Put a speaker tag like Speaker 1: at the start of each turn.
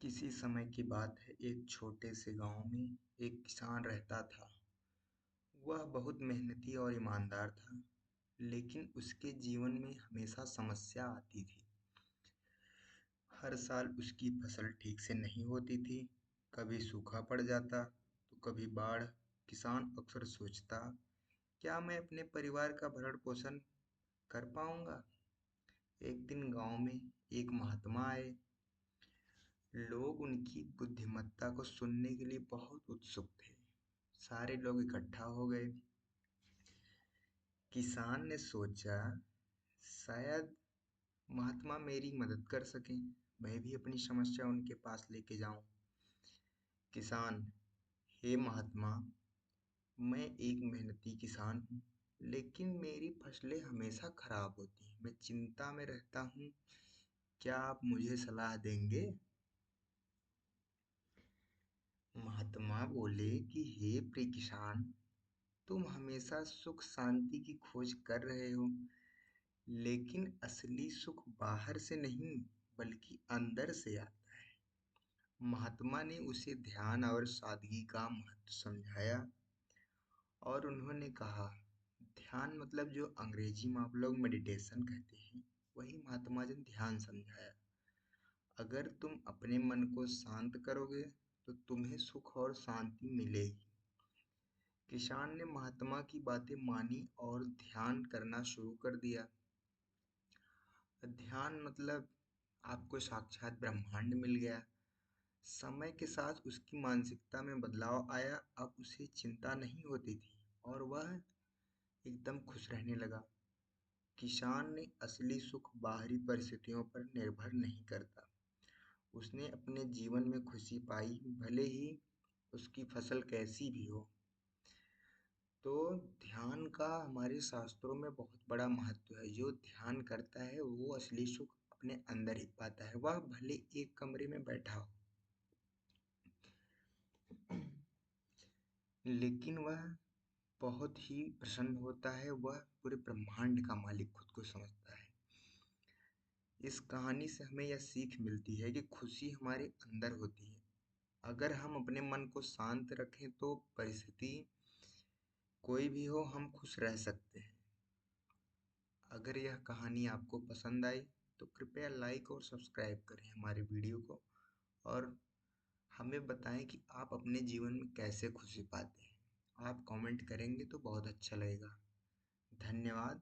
Speaker 1: किसी समय की बात है, एक छोटे से गांव में एक किसान रहता था। वह बहुत मेहनती और ईमानदार था, लेकिन उसके जीवन में हमेशा समस्या आती थी। हर साल उसकी फसल ठीक से नहीं होती थी। कभी सूखा पड़ जाता तो कभी बाढ़। किसान अक्सर सोचता, क्या मैं अपने परिवार का भरण पोषण कर पाऊंगा? एक दिन गांव में एक महात्मा आए। लोग उनकी बुद्धिमत्ता को सुनने के लिए बहुत उत्सुक थे। सारे लोग इकट्ठा हो गए। किसान ने सोचा, शायद महात्मा मेरी मदद कर सकें। मैं भी अपनी समस्या उनके पास लेके जाऊं। किसान: हे महात्मा, मैं एक मेहनती किसान हूँ, लेकिन मेरी फसलें हमेशा खराब होती हैं। मैं चिंता में रहता हूँ। क्या आप मुझे सलाह देंगे? महात्मा बोले कि हे प्रिय किसान, तुम हमेशा सुख शांति की खोज कर रहे हो, लेकिन असली सुख बाहर से नहीं बल्कि अंदर से आता है। महात्मा ने उसे ध्यान और सादगी का महत्व समझाया और उन्होंने कहा, ध्यान मतलब जो अंग्रेजी में आप लोग मेडिटेशन कहते हैं, वही महात्मा जी ने ध्यान समझाया। अगर तुम अपने मन को शांत करोगे तो तुम्हें सुख और शांति मिलेगी। किसान ने महात्मा की बातें मानी और ध्यान करना शुरू कर दिया। ध्यान मतलब आपको साक्षात ब्रह्मांड मिल गया। समय के साथ उसकी मानसिकता में बदलाव आया। अब उसे चिंता नहीं होती थी और वह एकदम खुश रहने लगा। किसान ने असली सुख बाहरी परिस्थितियों पर निर्भर नहीं करता। उसने अपने जीवन में खुशी पाई, भले ही उसकी फसल कैसी भी हो। तो ध्यान का हमारे शास्त्रों में बहुत बड़ा महत्व है। जो ध्यान करता है वो असली सुख अपने अंदर ही पाता है, वह भले एक कमरे में बैठा हो, लेकिन वह बहुत ही प्रसन्न होता है। वह पूरे ब्रह्मांड का मालिक खुद को समझता है। इस कहानी से हमें यह सीख मिलती है कि खुशी हमारे अंदर होती है। अगर हम अपने मन को शांत रखें तो परिस्थिति कोई भी हो, हम खुश रह सकते हैं। अगर यह कहानी आपको पसंद आई तो कृपया लाइक और सब्सक्राइब करें हमारे वीडियो को, और हमें बताएं कि आप अपने जीवन में कैसे खुशी पाते हैं। आप कमेंट करेंगे तो बहुत अच्छा लगेगा। धन्यवाद।